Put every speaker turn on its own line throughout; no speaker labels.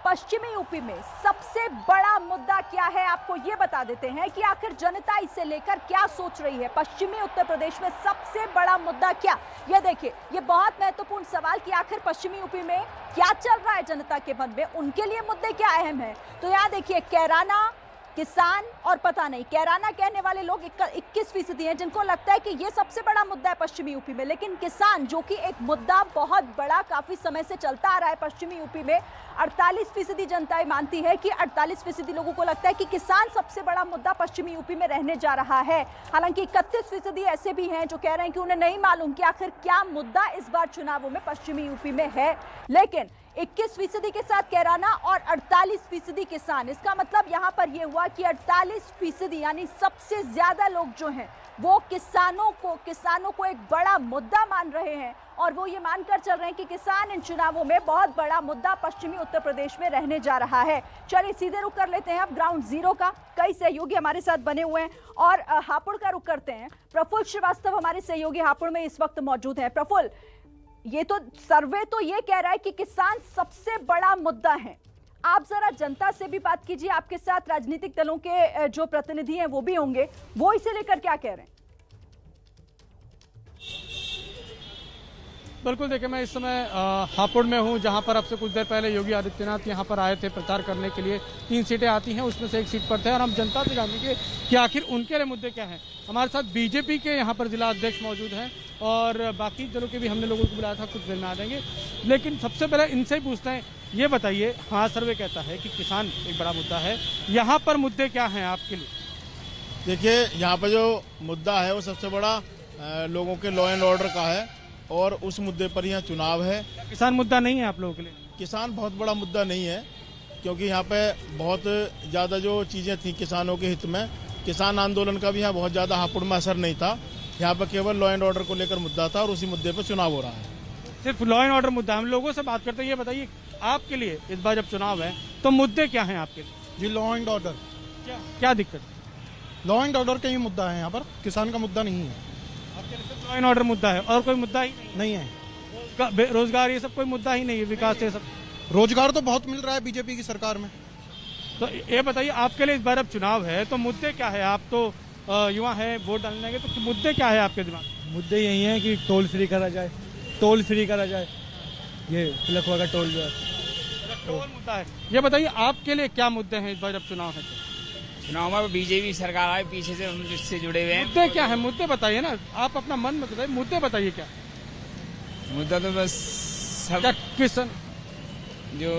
पश्चिमी यूपी में सबसे बड़ा मुद्दा क्या है, आपको ये बता देते हैं कि आखिर जनता इसे लेकर क्या सोच रही है। पश्चिमी उत्तर प्रदेश में सबसे बड़ा मुद्दा क्या, ये देखिए, ये बहुत महत्वपूर्ण सवाल कि आखिर पश्चिमी यूपी में क्या चल रहा है जनता के मन में, उनके लिए मुद्दे क्या अहम है। तो यहाँ देखिए, कैराना, किसान और पता नहीं, कैराना कहने वाले लोग 21% हैं जिनको लगता है कि ये सबसे बड़ा मुद्दा है पश्चिमी यूपी में। लेकिन किसान, जो कि एक मुद्दा बहुत बड़ा काफी समय से चलता आ रहा है पश्चिमी यूपी में, 48% जनता मानती है कि 48% लोगों को लगता है कि किसान सबसे बड़ा मुद्दा पश्चिमी यूपी में रहने जा रहा है। हालांकि 31% ऐसे भी हैं जो कह रहे हैं कि उन्हें नहीं मालूम कि आखिर क्या मुद्दा इस बार चुनावों में पश्चिमी यूपी में है। लेकिन 21% के साथ कैराना और 48% किसान, इसका मतलब यहां पर यह हुआ कि 48% यानी सबसे ज्यादा लोग जो हैं वो किसानों को एक बड़ा मुद्दा मान रहे हैं और वो ये मानकर चल रहे हैं कि किसान इन चुनावों में बहुत बड़ा मुद्दा पश्चिमी उत्तर प्रदेश में रहने जा रहा है। चलिए सीधे रुख कर लेते हैं अब ग्राउंड जीरो का। कई सहयोगी हमारे साथ बने हुए हैं और हापुड़ का रुख करते हैं। प्रफुल्ल श्रीवास्तव हमारे सहयोगी हापुड़ में इस वक्त मौजूद हैं। प्रफुल्ल, ये तो सर्वे तो ये कह रहा है कि किसान सबसे बड़ा मुद्दा है, आप जरा जनता से भी बात कीजिए, आपके साथ राजनीतिक दलों के जो प्रतिनिधि हैं वो भी होंगे, वो इसे लेकर क्या कह रहे हैं?
बिल्कुल, देखिए, मैं इस समय हापुड़ में हूं, जहां पर अब से कुछ देर पहले योगी आदित्यनाथ यहां पर आए थे प्रचार करने के लिए। 3 सीटें आती हैं, उसमें से एक सीट पर थे और हम जनता से जानेंगे कि आखिर उनके लिए मुद्दे क्या हैं। हमारे साथ बीजेपी के यहां पर जिला अध्यक्ष मौजूद हैं और बाकी दलों के भी हमने लोगों को बुलाया था, कुछ देर में आ जाएंगे। लेकिन सबसे पहले इनसे ही पूछते हैं, ये बताइए, हाँ, सर्वे कहता है कि किसान एक बड़ा मुद्दा है, यहाँ पर मुद्दे क्या हैं आपके लिए?
देखिए, यहाँ पर जो मुद्दा है वो सबसे बड़ा लोगों के लॉ एंड ऑर्डर का है और उस मुद्दे पर यहाँ चुनाव है।
किसान मुद्दा नहीं है आप लोगों के लिए?
किसान बहुत बड़ा मुद्दा नहीं है, क्योंकि यहाँ पे बहुत ज़्यादा जो चीज़ें थी किसानों के हित में, किसान आंदोलन का भी यहाँ बहुत ज़्यादा हापुड़ में असर नहीं था। यहाँ पर केवल लॉ एंड ऑर्डर को लेकर मुद्दा था और उसी मुद्दे पर चुनाव हो रहा है।
सिर्फ लॉ एंड ऑर्डर मुद्दा? हम लोगों से बात करते हैं, ये बताइए आपके लिए इस बार जब चुनाव है तो मुद्दे क्या हैं आपके लिए?
जी, लॉ एंड ऑर्डर।
क्या दिक्कत?
लॉ एंड ऑर्डर का ही मुद्दा है, यहाँ पर किसान का मुद्दा नहीं है।
आपके लिए सिर्फ लॉ एंड ऑर्डर मुद्दा है और कोई मुद्दा ही
नहीं है?
रोजगार, ये सब कोई मुद्दा ही नहीं है? विकास, ये सब?
रोजगार तो बहुत मिल रहा है बीजेपी की सरकार में।
तो ये बताइए, आपके लिए इस बार अब चुनाव है तो मुद्दे क्या है? आप तो युवा है, वोट डालने के, तो मुद्दे क्या है आपके दिमाग में?
मुद्दे यही हैं कि टोल फ्री करा जाए, ये लखवा का टोल जो है,
टोल मुद्दा है। ये बताइए, आपके लिए क्या मुद्दे हैं इस बार जब चुनाव है?
चुनाव में बीजेपी सरकार आए, पीछे से हम इससे जुड़े हुए हैं।
मुद्दे क्या है? मुद्दे बताइए ना, आप अपना मन में बताइए, मुद्दे बताइए क्या
मुद्दा तो बस सब
किसान
जो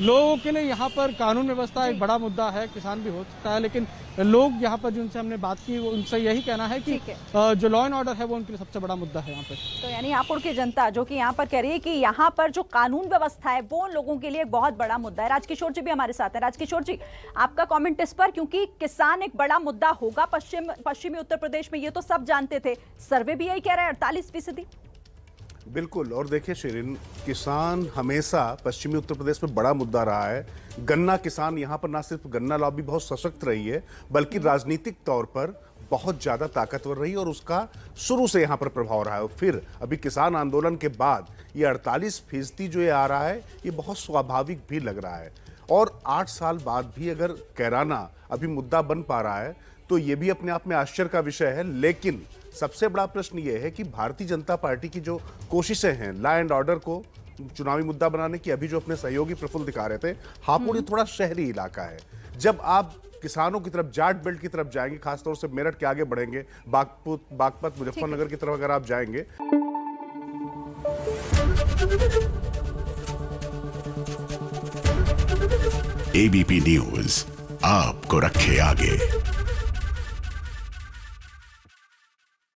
लोगों के लिए यहाँ पर कानून व्यवस्था एक बड़ा मुद्दा है। किसान भी हो सकता है, लेकिन लोग यहाँ पर जिनसे हमने बात की वो उनसे यही कहना है कि जो लॉ एंड ऑर्डर है वो उनके लिए सबसे बड़ा मुद्दा है यहाँ पे।
तो यानी हापुड़ की जनता जो कि यहाँ पर कह रही है कि यहाँ पर जो कानून व्यवस्था है वो लोगों के लिए एक बहुत बड़ा मुद्दा है। राजकिशोर जी भी हमारे साथ है। राजकिशोर जी, आपका कॉमेंट इस पर, क्योंकि किसान एक बड़ा मुद्दा होगा पश्चिमी उत्तर प्रदेश में, ये तो सब जानते थे, सर्वे भी यही कह रहा है 48%।
बिल्कुल, और देखिए शिरीन, किसान हमेशा पश्चिमी उत्तर प्रदेश में बड़ा मुद्दा रहा है। गन्ना किसान यहाँ पर ना सिर्फ गन्ना लॉबी बहुत सशक्त रही है, बल्कि राजनीतिक तौर पर बहुत ज्यादा ताकतवर रही और उसका शुरू से यहाँ पर प्रभाव रहा है। और फिर अभी किसान आंदोलन के बाद ये 48% जो ये आ रहा है, ये बहुत स्वाभाविक भी लग रहा है। और 8 साल बाद भी अगर कैराना अभी मुद्दा बन पा रहा है तो ये भी अपने आप में आश्चर्य का विषय है। लेकिन सबसे बड़ा प्रश्न ये है कि भारतीय जनता पार्टी की जो कोशिशें हैं लॉ एंड ऑर्डर को चुनावी मुद्दा बनाने की, अभी जो अपने सहयोगी प्रफुल्ल दिखा रहे थे, हापुड़ थोड़ा शहरी इलाका है। जब आप किसानों की तरफ, जाट बेल्ट की तरफ जाएंगे, खासतौर से मेरठ के आगे बढ़ेंगे, बागपत मुजफ्फरनगर की तरफ अगर आप जाएंगे,
एबीपी न्यूज आपको रखे आगे।